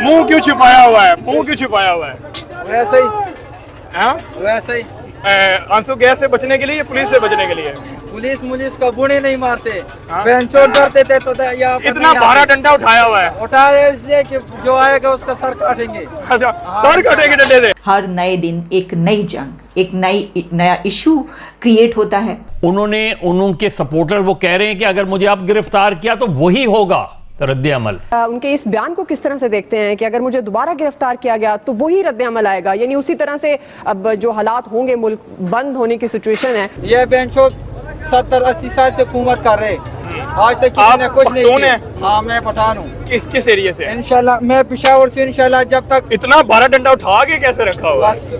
मुंह क्यों छुपाया हुआ है? मुंह क्यों छुपाया हुआ है? वैसे ही हाँ? वैसे ही आंसू गैस से बचने के लिए या पुलिस से बचने के लिए? पुलिस मुझे इसका गुण ही नहीं मारते। हाँ? बेंचों डरते थे तो यहाँ पर इतना नहीं भारा आते। डंडा उठाया हुआ है। उठाए इसलिए कि जो आएगा उसका सर काटेंगे। अच्छा, सर कटेंगे डंडे से। हर नए दिन एक नई जंग, एक नया इशू क्रिएट होता है। उनके सपोर्टर वो कह रहे हैं कि अगर मुझे अब गिरफ्तार किया तो वही होगा रद्द अमल। उनके इस बयान को किस तरह से देखते हैं कि अगर मुझे दोबारा गिरफ्तार किया गया तो वही रद्द अमल आएगा, यानी उसी तरह से अब जो हालात होंगे, मुल्क बंद होने की सिचुएशन है। ये बेंचों 70-80 साल से हुकूमत कर रहे, आज तक किसी ने कुछ नहीं किया। हाँ, मैं पठान हूँ। किस एरिया से? इंशाल्लाह मैं पेशावर से। इंशाल्लाह जब तक इतना भारा डंडा उठा के कैसे रखा हुआ? बस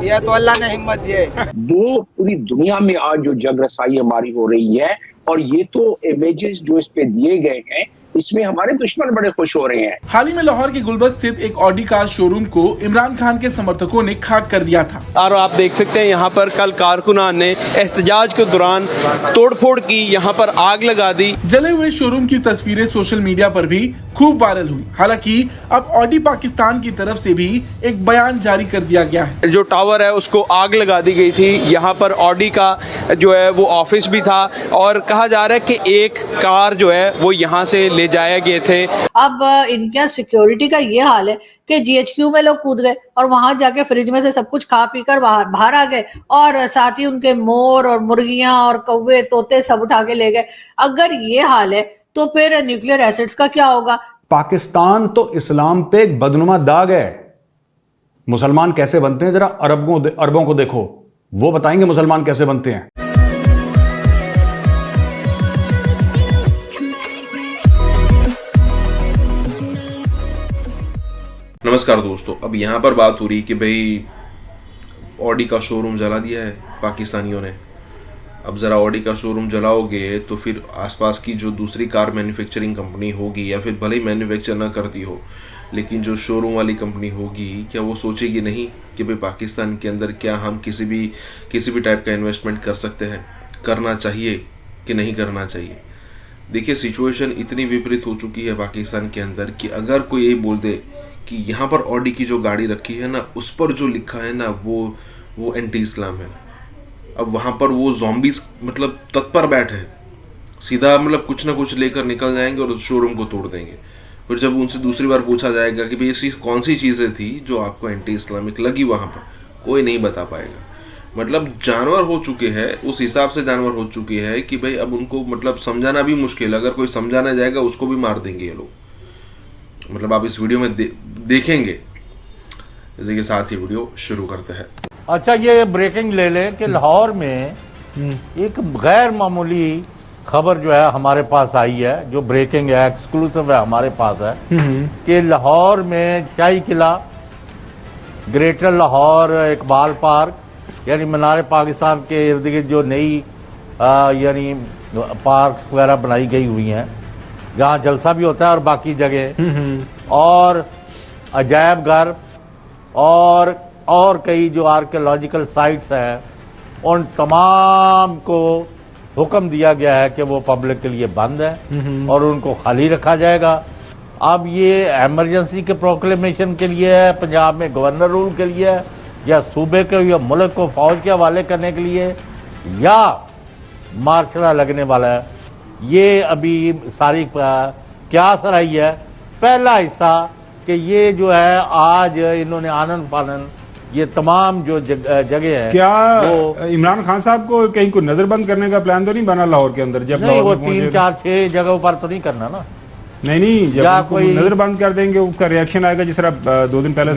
ये तो अल्लाह ने हिम्मत दी है। वो पूरी दुनिया में आज जो जग रसाई हमारी हो रही है, और ये तो इमेजेस जो इस पे दिए गए हैं, इसमें हमारे दुश्मन बड़े खुश हो रहे हैं। हाल ही में लाहौर के गुलबर्ग स्थित एक ऑडी कार शोरूम को इमरान खान के समर्थकों ने खाक कर दिया था। और आप देख सकते हैं यहाँ पर कल कारकुनान ने एहतजाज के दौरान तोड़फोड़ की, यहाँ पर आग लगा दी। जले हुए शोरूम की तस्वीरें सोशल मीडिया पर भी खूब वायरल हुई। हालांकि अब ऑडी पाकिस्तान की तरफ से भी एक बयान जारी कर दिया गया है। जो टावर है उसको आग लगा दी गई थी। यहाँ पर ऑडी का जो है वो ऑफिस भी था, और कहा जा रहा है कि एक कार जो है वो यहाँ से ले जाए गए थे। अब इनके सिक्योरिटी का ये हाल है कि जीएचक्यू में लोग कूद गए और वहां जाके फ्रिज में से सब कुछ खा पी कर बाहर आ गए, और साथ ही उनके मोर और मुर्गियां और कौवे तोते सब उठा के ले गए। अगर ये हाल है तो फिर न्यूक्लियर एसिड्स का क्या होगा? पाकिस्तान तो इस्लाम पे एक बदनुमा दाग है। मुसलमान कैसे बनते हैं? जरा अरबों को देखो, वो बताएंगे मुसलमान कैसे बनते हैं। नमस्कार दोस्तों, अब यहाँ पर बात हो रही कि भाई ऑडी का शोरूम जला दिया है पाकिस्तानियों ने। अब ज़रा ऑडी का शोरूम जलाओगे तो फिर आसपास की जो दूसरी कार मैन्युफैक्चरिंग कंपनी होगी, या फिर भले ही मैन्युफैक्चर ना करती हो, लेकिन जो शोरूम वाली कंपनी होगी, क्या वो सोचेगी नहीं कि भाई पाकिस्तान के अंदर क्या हम किसी भी टाइप का इन्वेस्टमेंट कर सकते हैं, करना चाहिए कि नहीं करना चाहिए? देखिए, सिचुएशन इतनी विपरीत हो चुकी है पाकिस्तान के अंदर कि अगर कोई यही बोल दे कि यहाँ पर ऑडी की जो गाड़ी रखी है ना, उस पर जो लिखा है ना वो एंटी इस्लाम है। अब वहाँ पर वो ज़ॉम्बीज़ मतलब तत्पर बैठे हैं, सीधा मतलब कुछ ना कुछ लेकर निकल जाएंगे और उस शोरूम को तोड़ देंगे। फिर जब उनसे दूसरी बार पूछा जाएगा कि भाई ऐसी कौन सी चीज़ें थी जो आपको एंटी इस्लामिक लगी, वहाँ पर कोई नहीं बता पाएगा। मतलब जानवर हो चुके हैं, उस हिसाब से जानवर हो चुके हैं कि भाई अब उनको मतलब समझाना भी मुश्किल है। अगर कोई समझाना जाएगा उसको भी मार देंगे ये लोग। मतलब आप इस वीडियो में देखेंगे। इसी के साथ ही वीडियो शुरू करते हैं। अच्छा, ये ब्रेकिंग ले लें कि लाहौर में एक गैर मामूली खबर जो है हमारे पास आई है, जो ब्रेकिंग है, एक्सक्लूसिव है, हमारे पास है कि लाहौर में शाही किला, ग्रेटर लाहौर इकबाल पार्क यानी मीनार पाकिस्तान के इर्द गिर्द जो नई यानी पार्क वगैरह बनाई गई हुई हैं, जहाँ जलसा भी होता है, और बाकी जगह और अजायब घर और कई जो आर्कियोलॉजिकल साइट्स हैं, उन तमाम को हुक्म दिया गया है कि वो पब्लिक के लिए बंद है और उनको खाली रखा जाएगा। अब ये इमरजेंसी के प्रोक्लेमेशन के लिए है, पंजाब में गवर्नर रूल के लिए है, या सूबे के या मुल्क को फौज के हवाले करने के लिए, या मार्शल लगने वाला है, ये अभी सारी क्या सर आई है। पहला हिस्सा कि ये जो है आज इन्होंने आनंद फानन ये तमाम जो जगह है, क्या वो इमरान खान साहब को कहीं को नजरबंद करने का प्लान तो नहीं बना लाहौर के अंदर? जब नहीं, वो 3, 4, 6 जगहों पर तो नहीं करना ना। नहीं, जब कोई नजरबंद कर देंगे उसका रिएक्शन आएगा, जिस तरह 2 दिन पहले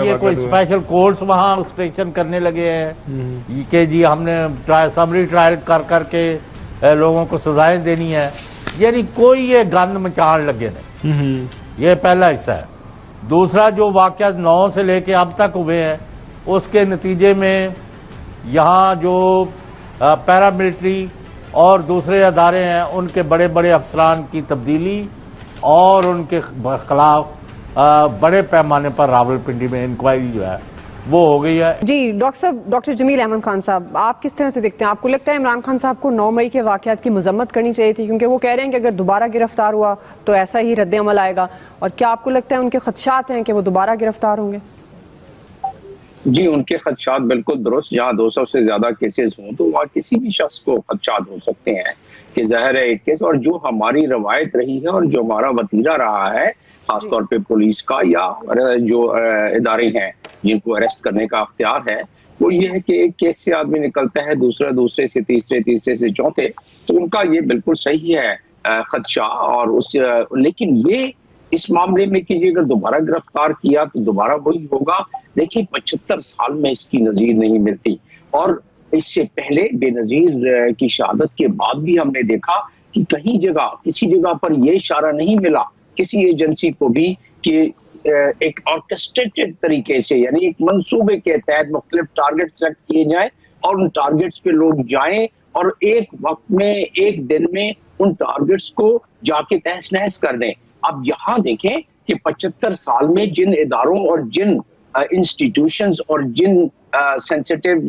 ये कोई स्पेशल कोर्ट्स वहाँ स्टेशन करने लगे हैं कि जी हमने समरी ट्रायल कर करके लोगों को सजाएं देनी है, यानी कोई ये गंद मचान लगे नहीं। ये पहला हिस्सा है। दूसरा, जो वाकया 9 से लेके अब तक हुए हैं, उसके नतीजे में यहाँ जो पैरामिलिट्री और दूसरे अदारे हैं, उनके बड़े बड़े अफसरान की तब्दीली और उनके खिलाफ बड़े पैमाने पर रावलपिंडी में इंक्वायरी जो है वो हो गई है। जी डॉक्टर साहब, डॉक्टर जमील अहमद खान साहब, आप किस तरह से देखते हैं? आपको लगता है इमरान खान साहब को 9 मई के वाक़यात की मजम्मत करनी चाहिए थी, क्योंकि वो कह रहे हैं कि अगर दोबारा गिरफ्तार हुआ तो ऐसा ही रद्द अमल आएगा, और क्या आपको लगता है उनके खदशात हैं कि वो दोबारा गिरफ्तार होंगे? जी, उनके खदशात बिल्कुल दुरुस्त। जहाँ 200 से ज्यादा केसेस हों तो वहाँ किसी भी शख्स को खदशात हो सकते हैं कि ज़ाहिर है एक केस, और जो हमारी रवायत रही है और जो हमारा वतीरा रहा है खासतौर पे पुलिस का या जो इदारे हैं जिनको अरेस्ट करने का अख्तियार है, वो ये है कि एक केस से आदमी निकलता है, दूसरे से तीसरे से चौथे, तो उनका ये बिल्कुल सही है खदशा। और उस लेकिन ये इस मामले में कि अगर दोबारा गिरफ्तार किया तो दोबारा वही होगा। देखिए 75 साल में इसकी नजीर नहीं मिलती, और इससे पहले बेनजीर की शहादत के बाद भी हमने देखा कि कहीं जगह किसी जगह पर यह इशारा नहीं मिला किसी एजेंसी को भी कि एक ऑर्केस्ट्रेटेड तरीके से, यानी एक मंसूबे के तहत मुख्तलिफ टारगेट सेट किए जाए और उन टारगेट्स पे लोग जाएं और एक वक्त में एक दिन में उन टारगेट्स को जाके तहस नहस कर दें। अब यहाँ देखें कि 75 साल में जिन इदारों और जिन इंस्टीट्यूशंस और जिन सेंसिटिव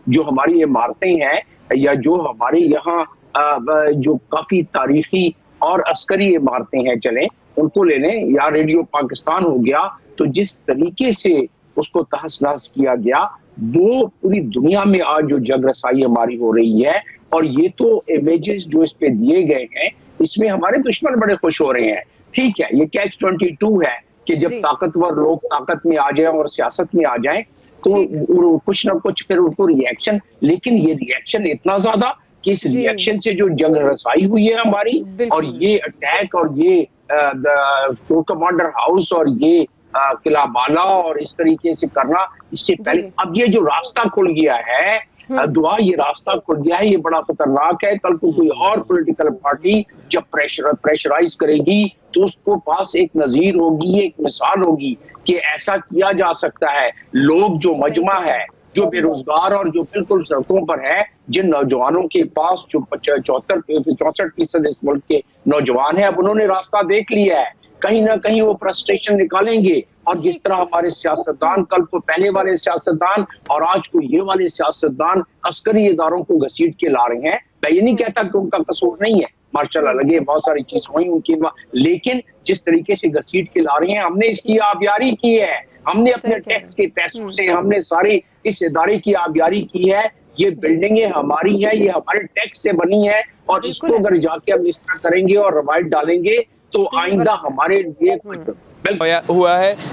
जो हमारी इमारतें हैं या जो हमारे यहाँ जो काफी तारीखी और अस्करी इमारतें हैं, चलें उनको ले लें, या रेडियो पाकिस्तान हो गया, तो जिस तरीके से उसको तहस नहस किया गया वो पूरी दुनिया में आज जो जग रसाई हमारी हो रही है। और ये तो इमेजेस जो इस पे दिए गए हैं इसमें हमारे दुश्मन बड़े खुश हो रहे हैं। ठीक है, ये कैच 22 है कि जब ताकतवर लोग ताकत में आ जाएं और सियासत में आ जाएं तो कुछ ना कुछ फिर उनको रिएक्शन, लेकिन ये रिएक्शन इतना ज्यादा कि इस रिएक्शन से जो जंग रसाई हुई है हमारी, और ये अटैक और ये फोर्ट कमांडर हाउस और ये किला बाला और इस तरीके से करना, इससे पहले अब ये जो रास्ता खुल गया है दुआ, ये रास्ता खुल गया है, ये बड़ा खतरनाक है। कल को कोई और पॉलिटिकल पार्टी जब प्रेशराइज करेगी तो उसको पास एक नजीर होगी, एक मिसाल होगी कि ऐसा किया जा सकता है। लोग जो मजमा है, जो बेरोजगार और जो बिल्कुल सड़कों पर है, जिन नौजवानों के पास जो 64% इस मुल्क के नौजवान हैं, अब उन्होंने रास्ता देख लिया है, कहीं ना कहीं वो फ्रस्ट्रेशन निकालेंगे। और जिस तरह हमारे सियासतदान, कल को पहले वाले सियासतदान और आज को ये वाले सियासतदान अस्करी इदारों को घसीट के ला रहे हैं, मैं ये नहीं कहता कि उनका कसूर नहीं है, माशाल्लाह लगे बहुत सारी चीज हुई उनकी, लेकिन जिस तरीके से घसीट के ला रहे हैं, हमने इसकी आबियारी की है, हमने अपने टैक्स के पैसों से हमने सारी इस इदारे की आबियारी की है। ये बिल्डिंगें हमारी हैं, ये हमारे टैक्स से बनी है, और इसको अगर जाके हम इस तरह करेंगे और रवायत डालेंगे तो आइंदा हमारे लिए हुआ है।